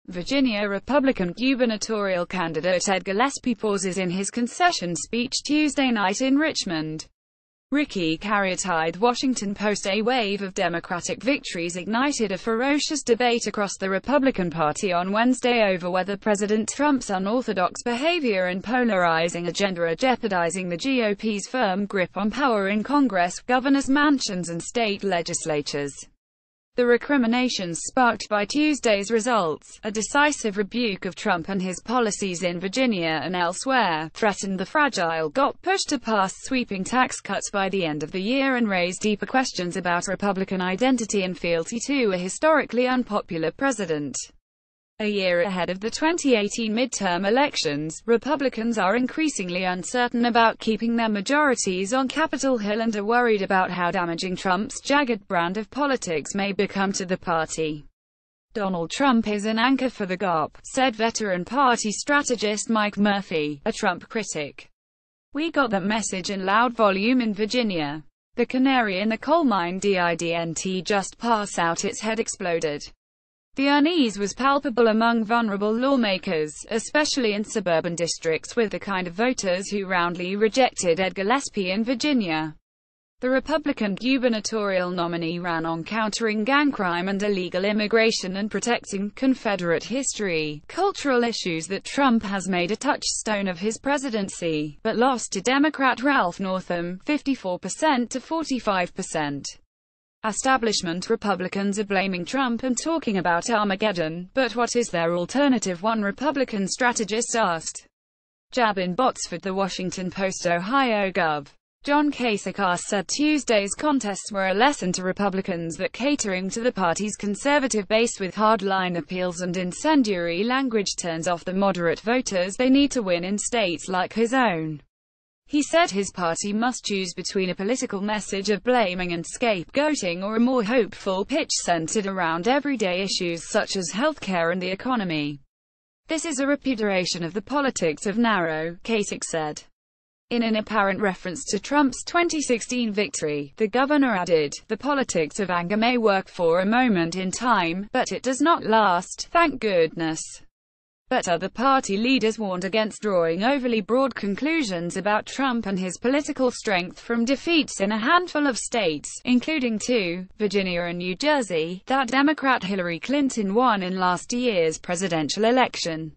Virginia Republican gubernatorial candidate Ed Gillespie pauses in his concession speech Tuesday night in Richmond. CariotiThe Washington Post A wave of Democratic victories ignited a ferocious debate across the Republican Party on Wednesday over whether President Trump's unorthodox behavior and polarizing agenda are jeopardizing the GOP's firm grip on power in Congress, governors' mansions and state legislatures. The recriminations sparked by Tuesday's results, a decisive rebuke of Trump and his policies in Virginia and elsewhere, threatened the fragile GOP push to pass sweeping tax cuts by the end of the year and raise deeper questions about Republican identity and fealty to a historically unpopular president. A year ahead of the 2018 midterm elections, Republicans are increasingly uncertain about keeping their majorities on Capitol Hill and are worried about how damaging Trump's jagged brand of politics may become to the party. Donald Trump is an anchor for the GOP, said veteran party strategist Mike Murphy, a Trump critic. "We got that message in loud volume in Virginia. The canary in the coal mine didn't just pass out, its head exploded. The unease was palpable among vulnerable lawmakers, especially in suburban districts with the kind of voters who roundly rejected Ed Gillespie in Virginia." The Republican gubernatorial nominee ran on countering gang crime and illegal immigration and protecting Confederate history, cultural issues that Trump has made a touchstone of his presidency, but lost to Democrat Ralph Northam, 54% to 45%. Establishment Republicans are blaming Trump and talking about Armageddon, but what is their alternative? One Republican strategist asked. Jab in The Washington Post Ohio Gov. John Kasich said Tuesday's contests were a lesson to Republicans that catering to the party's conservative base with hardline appeals and incendiary language turns off the moderate voters they need to win in states like his own. He said his party must choose between a political message of blaming and scapegoating or a more hopeful pitch centered around everyday issues such as healthcare and the economy. "This is a repudiation of the politics of narrow," Kasich said. In an apparent reference to Trump's 2016 victory, the governor added, "The politics of anger may work for a moment in time, but it does not last, thank goodness." But other party leaders warned against drawing overly broad conclusions about Trump and his political strength from defeats in a handful of states, including two, Virginia and New Jersey, that Democrat Hillary Clinton won in last year's presidential election.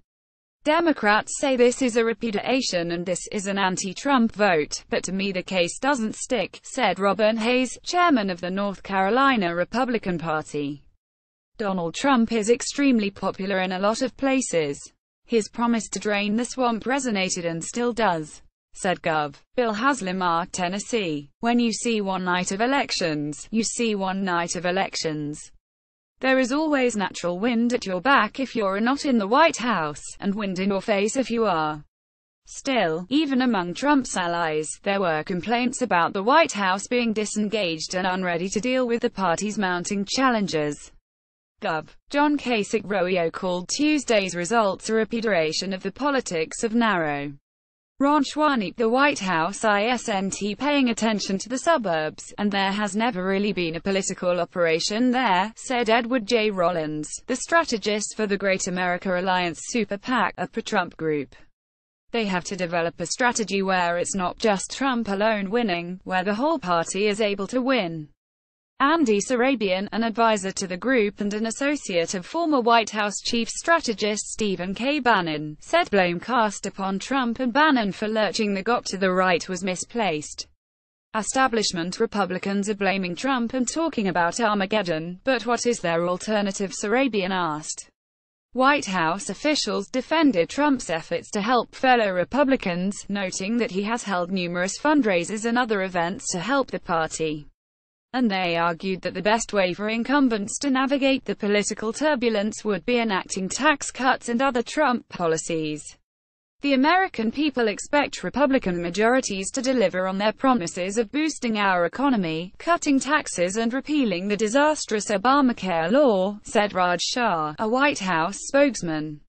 Democrats say this is a repudiation and this is an anti-Trump vote, but to me the case doesn't stick, said Robert Hayes, chairman of the North Carolina Republican Party. Donald Trump is extremely popular in a lot of places. His promise to drain the swamp resonated and still does, said Gov. Bill Haslam, Tennessee. "When you see one night of elections, you see one night of elections. There is always natural wind at your back if you're not in the White House, and wind in your face if you are." Still, even among Trump's allies, there were complaints about the White House being disengaged and unready to deal with the party's mounting challenges. Gov. John Kasich Royo called Tuesday's results a repudiation of the politics of narrow. Ranchwani, the White House isn't paying attention to the suburbs, and there has never really been a political operation there, said Edward J. Rollins, the strategist for the Great America Alliance Super PAC, a pro-Trump group. They have to develop a strategy where it's not just Trump alone winning, where the whole party is able to win. Andy Sarabian, an advisor to the group and an associate of former White House chief strategist Stephen K. Bannon, said blame cast upon Trump and Bannon for lurching the GOP to the right was misplaced. Establishment Republicans are blaming Trump and talking about Armageddon, but what is their alternative? Sarabian asked. White House officials defended Trump's efforts to help fellow Republicans, noting that he has held numerous fundraisers and other events to help the party. And they argued that the best way for incumbents to navigate the political turbulence would be enacting tax cuts and other Trump policies. The American people expect Republican majorities to deliver on their promises of boosting our economy, cutting taxes and repealing the disastrous Obamacare law, said Raj Shah, a White House spokesman.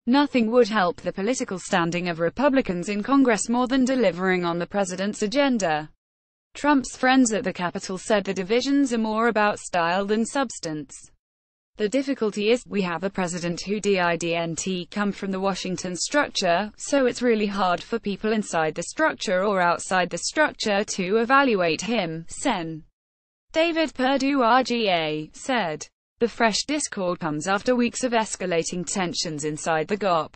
Nothing would help the political standing of Republicans in Congress more than delivering on the president's agenda. Trump's friends at the Capitol said the divisions are more about style than substance. The difficulty is, we have a president who didn't come from the Washington structure, so it's really hard for people inside the structure or outside the structure to evaluate him, Sen. David Perdue RGA, said. The fresh discord comes after weeks of escalating tensions inside the GOP.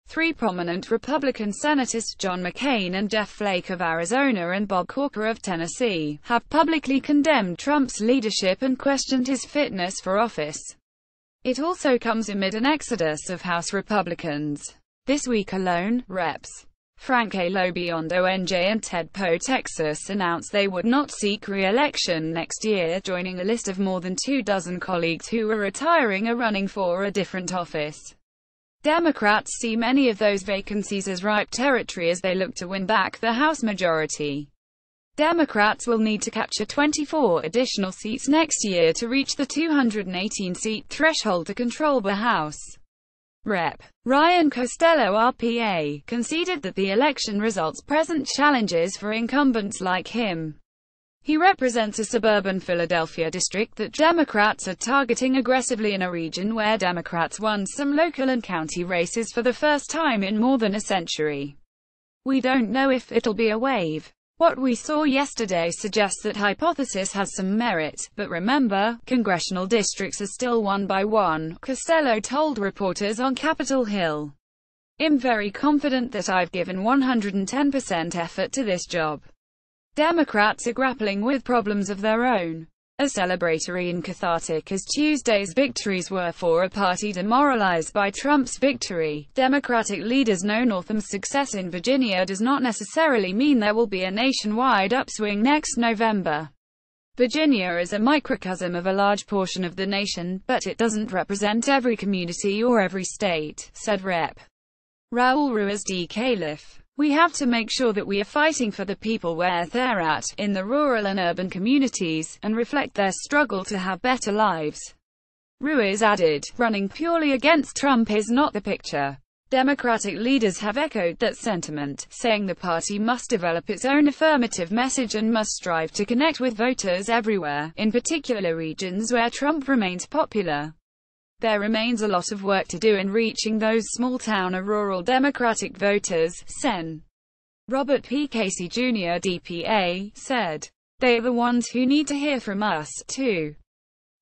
Three prominent Republican senators, John McCain and Jeff Flake of Arizona and Bob Corker of Tennessee, have publicly condemned Trump's leadership and questioned his fitness for office. It also comes amid an exodus of House Republicans. This week alone, Reps. Frank A. LoBiondo NJ and Ted Poe Texas announced they would not seek re-election next year, joining a list of more than 24 colleagues who are retiring or running for a different office. Democrats see many of those vacancies as ripe territory as they look to win back the House majority. Democrats will need to capture 24 additional seats next year to reach the 218-seat threshold to control the House. Rep. Ryan Costello RPA conceded that the election results present challenges for incumbents like him. He represents a suburban Philadelphia district that Democrats are targeting aggressively in a region where Democrats won some local and county races for the first time in more than a century. We don't know if it'll be a wave. What we saw yesterday suggests that hypothesis has some merit, but remember, congressional districts are still one by one, Costello told reporters on Capitol Hill. I'm very confident that I've given 110% effort to this job. Democrats are grappling with problems of their own. As celebratory and cathartic as Tuesday's victories were for a party demoralized by Trump's victory, Democratic leaders know Northam's success in Virginia does not necessarily mean there will be a nationwide upswing next November. Virginia is a microcosm of a large portion of the nation, but it doesn't represent every community or every state, said Rep. Raul Ruiz de Calif. We have to make sure that we are fighting for the people where they're at, in the rural and urban communities, and reflect their struggle to have better lives. Ruiz added, running purely against Trump is not the picture. Democratic leaders have echoed that sentiment, saying the party must develop its own affirmative message and must strive to connect with voters everywhere, in particular regions where Trump remains popular. There remains a lot of work to do in reaching those small-town or rural Democratic voters, Sen. Robert P. Casey Jr. DPA, said. They are the ones who need to hear from us, too.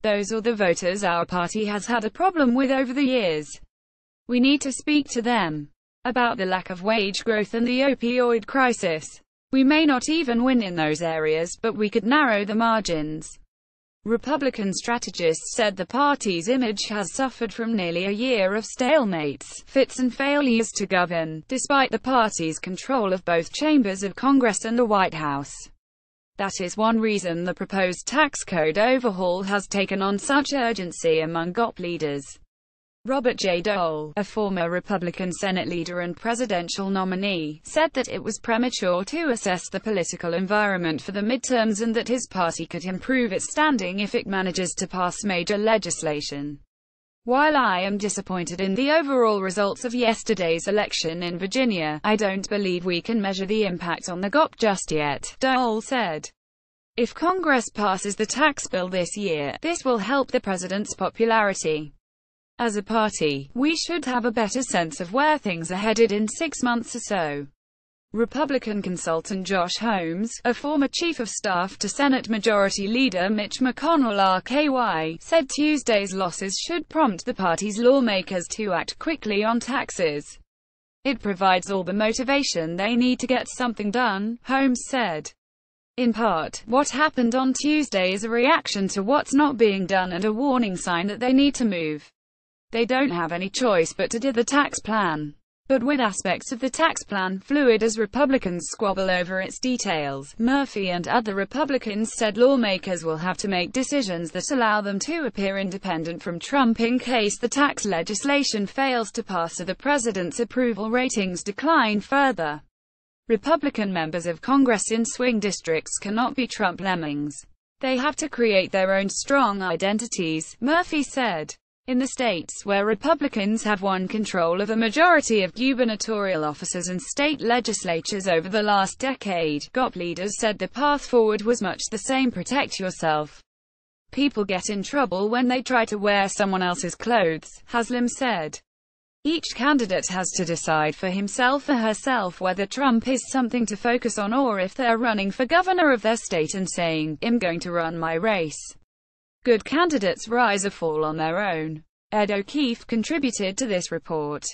Those are the voters our party has had a problem with over the years. We need to speak to them about the lack of wage growth and the opioid crisis. We may not even win in those areas, but we could narrow the margins. Republican strategists said the party's image has suffered from nearly a year of stalemates, fits and failures to govern, despite the party's control of both chambers of Congress and the White House. That is one reason the proposed tax code overhaul has taken on such urgency among GOP leaders. Robert J. Dole, a former Republican Senate leader and presidential nominee, said that it was premature to assess the political environment for the midterms and that his party could improve its standing if it manages to pass major legislation. While I am disappointed in the overall results of yesterday's election in Virginia, I don't believe we can measure the impact on the GOP just yet, Dole said. If Congress passes the tax bill this year, this will help the president's popularity. As a party, we should have a better sense of where things are headed in 6 months or so. Republican consultant Josh Holmes, a former chief of staff to Senate Majority Leader Mitch McConnell RKY, said Tuesday's losses should prompt the party's lawmakers to act quickly on taxes. It provides all the motivation they need to get something done, Holmes said. In part, what happened on Tuesday is a reaction to what's not being done and a warning sign that they need to move. They don't have any choice but to do the tax plan. But with aspects of the tax plan fluid as Republicans squabble over its details, Murphy and other Republicans said lawmakers will have to make decisions that allow them to appear independent from Trump in case the tax legislation fails to pass or the president's approval ratings decline further. Republican members of Congress in swing districts cannot be Trump lemmings. They have to create their own strong identities, Murphy said. In the states where Republicans have won control of a majority of gubernatorial offices and state legislatures over the last decade, GOP leaders said the path forward was much the same: protect yourself. People get in trouble when they try to wear someone else's clothes, Haslam said. Each candidate has to decide for himself or herself whether Trump is something to focus on or if they're running for governor of their state and saying, "I'm going to run my race." Good candidates rise or fall on their own. Ed O'Keefe contributed to this report.